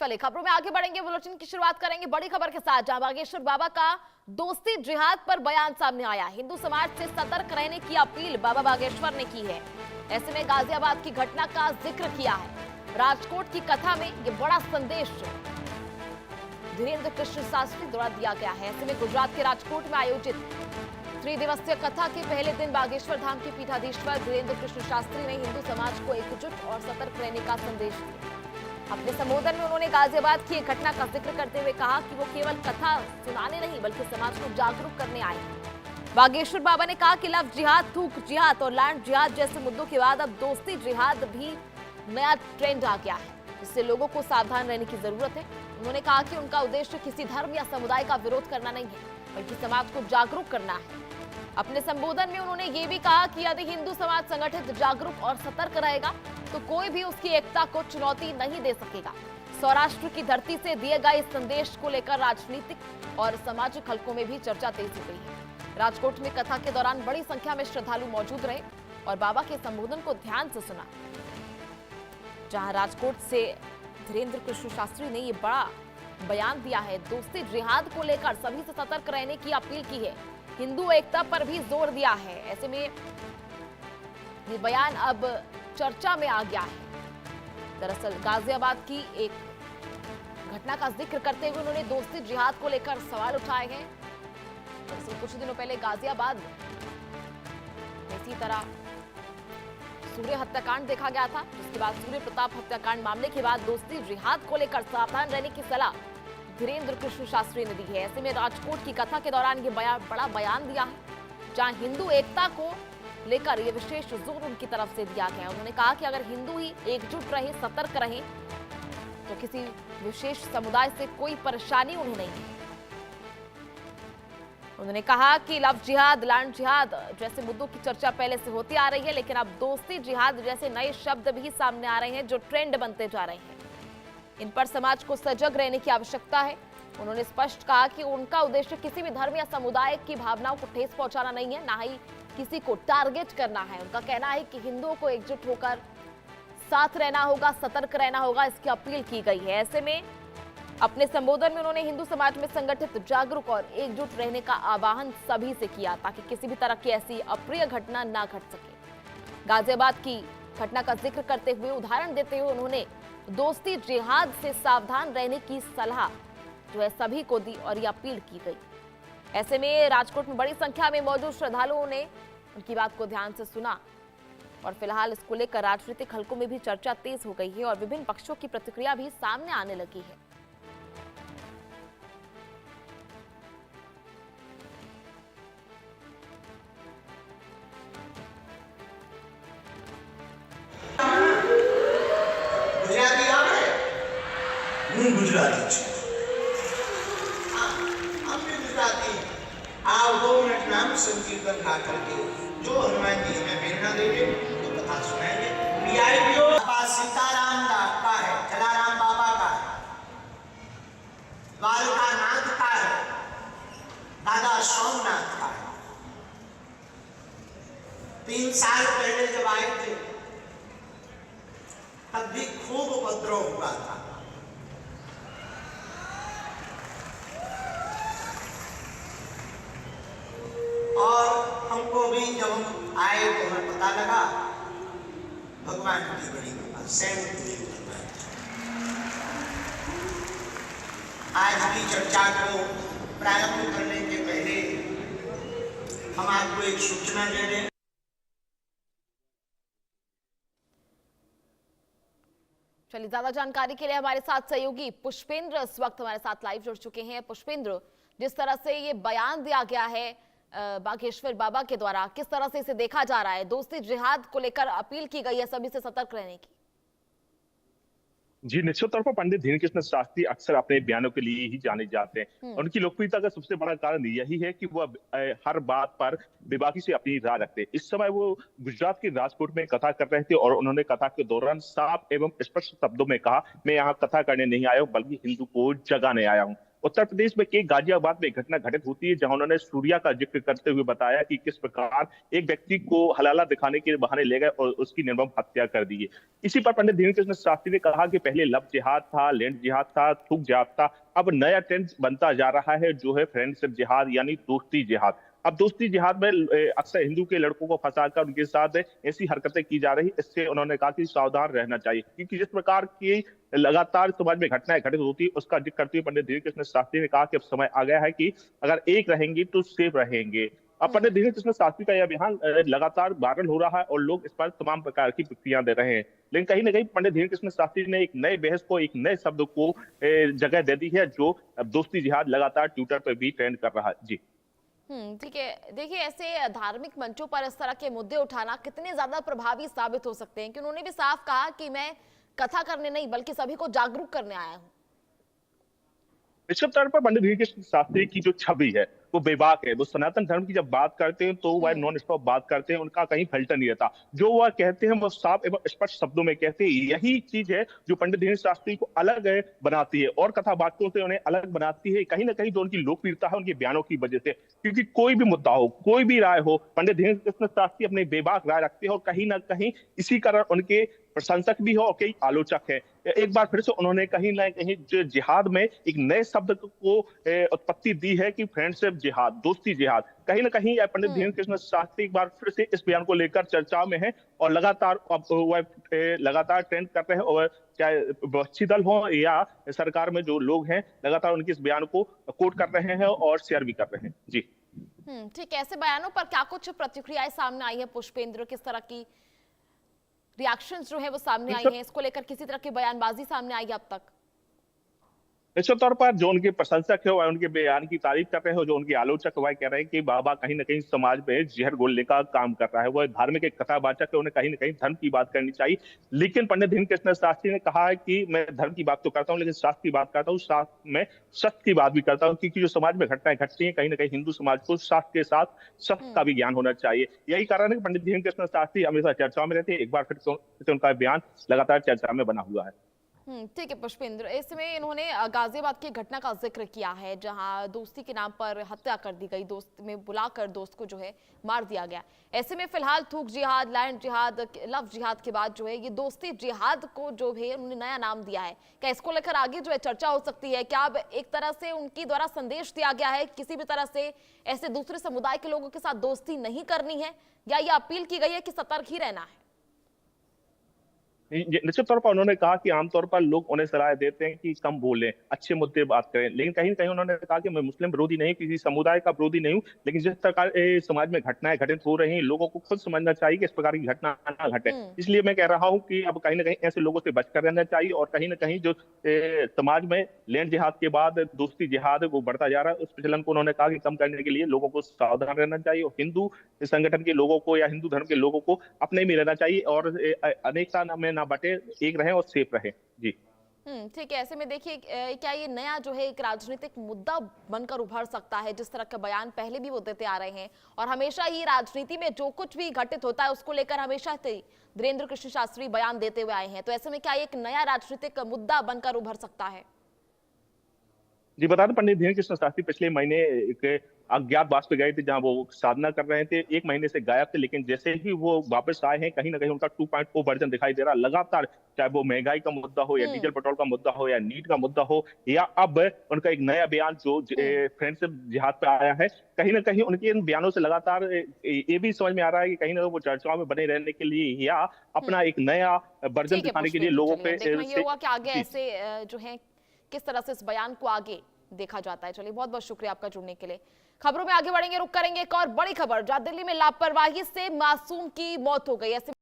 चलिए खबरों में आगे बढ़ेंगे। बुलेटिन की शुरुआत करेंगे बड़ी खबर के साथ, जहां बागेश्वर बाबा का दोस्ती जिहाद पर बयान सामने आया। हिंदू समाज से सतर्क रहने की अपील बाबा बागेश्वर ने की है। ऐसे में गाजियाबाद की घटना का जिक्र किया है। राजकोट की कथा में ये बड़ा संदेश धीरेन्द्र कृष्ण शास्त्री द्वारा दिया गया है। ऐसे में गुजरात के राजकोट में आयोजित 3 दिवसीय कथा के पहले दिन बागेश्वर धाम के पीठाधीश्वर धीरेन्द्र कृष्ण शास्त्री ने हिंदू समाज को एकजुट और सतर्क रहने का संदेश दिया। अपने संबोधन में उन्होंने गाजियाबाद की एक घटना का जिक्र करते हुए कहा कि वो केवल कथा सुनाने नहीं बल्कि समाज को जागरूक करने आए। बागेश्वर बाबा ने कहा कि लव जिहाद, थूक जिहाद और लैंड जिहाद जैसे मुद्दों के बाद अब दोस्ती जिहाद भी नया ट्रेंड आ गया है, जिससे लोगों को सावधान रहने की जरूरत है। उन्होंने कहा कि उनका उद्देश्य किसी धर्म या समुदाय का विरोध करना नहीं है बल्कि समाज को जागरूक करना है। अपने संबोधन में उन्होंने ये भी कहा कि यदि हिंदू समाज संगठित, जागरूक और सतर्क रहेगा तो कोई भी उसकी एकता को चुनौती नहीं दे सकेगा। सौराष्ट्र की धरती से दिए गए इस संदेश को लेकर राजनीतिक और सामाजिक हलकों में भी चर्चा तेज हो गई है। राजकोट में कथा के दौरान बड़ी संख्या में श्रद्धालु मौजूद रहे और बाबा के संबोधन को ध्यान से सुना। जहां राजकोट से धीरेन्द्र कृष्ण शास्त्री ने ये बड़ा बयान दिया है। दोस्ती जिहाद को लेकर सभी से सतर्क रहने की अपील की है। हिंदू एकता पर भी जोर दिया है। ऐसे में ये बयान अब चर्चा में आ गया है। दरअसल गाजियाबाद की एक घटना का जिक्र करते हुए उन्होंने दोस्ती जिहाद को लेकर सवाल उठाए हैं। दरअसल कुछ दिनों पहले गाजियाबाद में इसी तरह सूर्य हत्याकांड देखा गया था, जिसके बाद सूर्य प्रताप हत्याकांड मामले के बाद दोस्ती जिहाद को लेकर सावधान रहने की सलाह धीरेन्द्र कृष्ण शास्त्री ने दी है। ऐसे में राजकोट की कथा के दौरान ये बड़ा बयान दिया है, जहां हिंदू एकता को लेकर ये विशेष जोर उनकी तरफ से दिया गया। उन्होंने कहा कि अगर हिंदू ही एकजुट रहे, सतर्क रहे तो किसी विशेष समुदाय से कोई परेशानी उन्हें नहीं है। उन्होंने कहा कि लव जिहाद, लैंड जिहाद जैसे मुद्दों की चर्चा पहले से होती आ रही है, लेकिन अब दोस्ती जिहाद जैसे नए शब्द भी सामने आ रहे हैं जो ट्रेंड बनते जा रहे हैं। इन पर समाज को सजग रहने की आवश्यकता है। उन्होंने स्पष्ट कहा कि उनका उद्देश्य किसी भी धर्म या समुदाय की भावनाओं को ठेस पहुंचाना नहीं है, ना ही किसी को टारगेट करना है। उनका कहना है कि हिंदुओं को एकजुट होकर साथ रहना होगा, सतर्क रहना होगा, इसकी अपील की गई है। ऐसे में अपने संबोधन में उन्होंने हिंदू समाज में संगठित, जागरूक और एकजुट रहने का आह्वान सभी से किया ताकि किसी भी तरह की ऐसी अप्रिय घटना ना घट सके। गाजियाबाद की घटना का जिक्र करते हुए, उदाहरण देते हुए उन्होंने दोस्ती जिहाद से सावधान रहने की सलाह जो है सभी को दी और ये अपील की गई। ऐसे में राजकोट में बड़ी संख्या में मौजूद श्रद्धालुओं ने उनकी बात को ध्यान से सुना और फिलहाल इसको लेकर राजनीतिक हलकों में भी चर्चा तेज हो गई है और विभिन्न पक्षों की प्रतिक्रिया भी सामने आने लगी है। ગુજરાતી છે हम भी गुजराती। आओ 2 मिनट नाम संकीर्तन गा करके जो हनुमान जी हमें प्रेरणा देंगे तो कथा सुनाएंगे। वीआईपीओ बाबा सीताराम का है, जलाराम बाबा का है, द्वारका नाथ का है, दादा सोमनाथ का है। 3 साल पहले जब आए थे तब भी खूब उपद्रव हुआ था। और हमको भी जब हम आए तो हमें पता लगा भगवान की बड़ी कृपा, आज की चर्चा को प्रारंभ करने के पहले हम आपको एक सूचना दे दें। चलिए, ज्यादा जानकारी के लिए हमारे साथ सहयोगी पुष्पेंद्र इस वक्त हमारे साथ लाइव जुड़ चुके हैं। पुष्पेंद्र, जिस तरह से ये बयान दिया गया है बागेश्वर बाबा के द्वारा, किस तरह से इसे देखा जा रहा है? दोस्ती जिहाद को लेकर अपील की गई है सभी से सतर्क रहने की। जी, निश्चित तौर पर पंडित धीरेन्द्र कृष्ण शास्त्री अक्सर अपने बयानों के लिए ही जाने जाते हैं। उनकी लोकप्रियता का सबसे बड़ा कारण यही है कि वो हर बात पर बेबाकी से अपनी राय रखते हैं। इस समय वो गुजरात के राजकोट में कथा कर रहे थे और उन्होंने कथा के दौरान साफ एवं स्पष्ट शब्दों में कहा, मैं यहाँ कथा करने नहीं आया हूँ बल्कि हिंदू को जगाने आया हूँ। उत्तर प्रदेश में के गाजियाबाद में एक घटना घटित होती है, जहां उन्होंने सूर्या का जिक्र करते हुए बताया कि किस प्रकार एक व्यक्ति को हलाला दिखाने के बहाने ले गए और उसकी निर्मम हत्या कर दी है। इसी पर पंडित धीरेन्द्र कृष्ण शास्त्री ने कहा कि पहले लव जिहाद था, लैंड जिहाद था, थूक जिहाद था, अब नया ट्रेंड बनता जा रहा है जो है फ्रेंडशिप जिहाद यानी दोस्ती जिहाद। अब दोस्ती जिहाद में अक्सर हिंदू के लड़कों को फंसाकर उनके साथ ऐसी हरकतें की जा रही, इससे उन्होंने कहा कि सावधान रहना चाहिए, क्योंकि जिस प्रकार की लगातार समाज में घटनाएं घटित होती है उसका जिक्र करते हुए पंडित धीरेन्द्र कृष्ण शास्त्री ने कहा कि अब समय आ गया है कि अगर एक रहेंगे तो सेफ रहेंगे। अब पंडित धीरेन्द्र कृष्ण शास्त्री का यह बयान लगातार वायरल हो रहा है और लोग इस पर तमाम प्रकार की प्रतिक्रिया दे रहे हैं, लेकिन कहीं ना कहीं पंडित धीरेन्द्र कृष्ण शास्त्री ने एक नए बहस को, एक नए शब्द को जगह दे दी है, जो दोस्ती जिहाद लगातार ट्विटर पर भी ट्रेंड कर रहा है। जी ठीक है। देखिए, ऐसे धार्मिक मंचों पर इस तरह के मुद्दे उठाना कितने ज्यादा प्रभावी साबित हो सकते हैं कि उन्होंने भी साफ कहा कि मैं कथा करने नहीं बल्कि सभी को जागरूक करने आया हूं। निश्चित तौर पर पंडित धीरेन्द्र कृष्ण शास्त्री की जो छवि है वो बेबाक है। वो सनातन धर्म की जब बात करते हैं तो वह नॉन स्टॉप बात करते हैं, उनका कहीं फिल्टर नहीं रहता। जो वह कहते हैं वो साफ एवं स्पष्ट शब्दों में कहते हैं। यही चीज है जो पंडित धीरेन्द्र शास्त्री को अलग बनाती है और कथावाचकों से उन्हें अलग बनाती है। कहीं ना कहीं जो उनकी लोकप्रियता है उनके बयानों की वजह से, क्योंकि कोई भी मुद्दा हो, कोई भी राय हो, पंडित धीरेन्द्र कृष्ण शास्त्री अपने बेबाक राय रखते हैं और कहीं ना कहीं इसी कारण उनके प्रशंसक भी हो और कई आलोचक है। एक बार फिर से उन्होंने कहीं ना कहीं जिहाद में एक नए शब्द को उत्पत्ति दी है कि फ्रेंडशिप जिहाद, दोस्ती जिहाद। कहीं ना कहीं पंडित धीरेन्द्र कृष्ण शास्त्री एक बार फिर से इस बयान को लेकर चर्चा में है और लगातार लगातार ट्रेंड कर रहे हैं। और चाहे विपक्षी दल हो या सरकार में जो लोग हैं, लगातार उनके इस बयान को कोट कर रहे हैं और शेयर भी कर रहे हैं। जी ठीक है। ऐसे बयानों पर क्या कुछ प्रतिक्रियाएं सामने आई है पुष्पेंद्र? किस तरह की रिएक्शंस जो है वो सामने आई हैं? इसको लेकर किसी तरह की बयानबाजी सामने आई है अब तक? निश्चित तौर पर जो उनके प्रशंसक है वह उनके बयान की तारीफ कर रहे हैं, जो उनके आलोचक वह कह रहे हैं कि बाबा कहीं ना कहीं समाज में जहर घोलने का काम कर रहा है। वह धार्मिक एक कथावाचक है, उन्हें कहीं ना कहीं धर्म की बात करनी चाहिए। लेकिन पंडित धीरेन्द्र कृष्ण शास्त्री ने कहा है कि मैं धर्म की बात तो करता हूँ लेकिन शास्त्र की बात करता हूँ, शास्त्र में सत्य की बात भी करता हूँ, क्योंकि जो समाज में घटनाएं घटती हैं कहीं ना कहीं हिंदू समाज को शास्त्र के साथ सत्य का भी ज्ञान होना चाहिए। यही कारण है कि पंडित धीरेन्द्र कृष्ण शास्त्री हमेशा चर्चा में रहते हैं। एक बार फिर से उनका बयान लगातार चर्चा में बना हुआ है। ठीक है पुष्पेंद्र, इसमें इन्होंने गाजियाबाद की घटना का जिक्र किया है जहां दोस्ती के नाम पर हत्या कर दी गई, दोस्त में बुलाकर दोस्त को जो है मार दिया गया। ऐसे में फिलहाल थूक जिहाद, लैंड जिहाद, लव जिहाद के बाद जो है ये दोस्ती जिहाद को जो है उन्होंने नया नाम दिया है। क्या इसको लेकर आगे जो है चर्चा हो सकती है? क्या अब एक तरह से उनकी द्वारा संदेश दिया गया है किसी भी तरह से ऐसे दूसरे समुदाय के लोगों के साथ दोस्ती नहीं करनी है, या ये अपील की गई है कि सतर्क ही रहना है? निश्चित तौर पर उन्होंने कहा कि आमतौर पर लोग उन्हें सलाह देते हैं कि कम बोलें, अच्छे मुद्दे बात करें, लेकिन कहीं ना कहीं उन्होंने कहा कि मैं मुस्लिम विरोधी नहीं, किसी समुदाय का विरोधी नहीं हूं, लेकिन जिस प्रकार समाज में घटनाएं घटित हो रही हैं लोगों को खुद समझना चाहिए कि इस प्रकार की घटना ना घटे। इसलिए मैं कह रहा हूं कि अब कहीं ना कहीं ऐसे लोगों से बचकर रहना चाहिए और कहीं ना कहीं जो समाज में लैंड जिहाद के बाद दोस्ती जिहाद वो बढ़ता जा रहा है, उस प्रचलन को उन्होंने कहा कि कम करने के लिए लोगों को सावधान रहना चाहिए और हिंदू संगठन के लोगों को या हिंदू धर्म के लोगों को अपने में रहना चाहिए और अनेकता में ना बटे, एक रहे और सेफ रहे। जी ठीक है। ऐसे में देखिए, क्या ये नया जो है एक राजनीतिक मुद्दा बनकर उभर सकता है? जिस तरह का बयान पहले भी वो देते आ रहे हैं और हमेशा ही राजनीति में जो कुछ भी घटित होता है उसको लेकर हमेशा धीरेन्द्र कृष्ण शास्त्री बयान देते हुए आए हैं, तो ऐसे में क्या एक नया राजनीतिक मुद्दा बनकर उभर सकता है? जी बता दें, पंडित धीरेन्द्र कृष्ण शास्त्री पिछले महीने एक अज्ञातवास पे गए थे जहां वो साधना कर रहे थे। एक महीने से गायब थे, लेकिन जैसे ही वो वापस आए हैं कहीं ना कहीं उनका 2.0 वर्जन दिखाई दे रहा है। लगातार चाहे वो महंगाई का मुद्दा हो या डीजल पेट्रोल का मुद्दा हो या नीट का मुद्दा हो या अब उनका एक नया बयान जो फ्रेंडशिप जिहाद पे आया है, कहीं ना कहीं उनके इन बयानों से लगातार ये भी समझ में आ रहा है कि कहीं ना कहीं वो चर्चाओं में बने रहने के लिए या अपना एक नया वर्जन दिखाने के लिए लोगों पे आगे ऐसे जो है किस तरह से इस बयान को आगे देखा जाता है। चलिए, बहुत बहुत शुक्रिया आपका जुड़ने के लिए। खबरों में आगे बढ़ेंगे, रुक करेंगे एक और बड़ी खबर जहां दिल्ली में लापरवाही से मासूम की मौत हो गई। ऐसे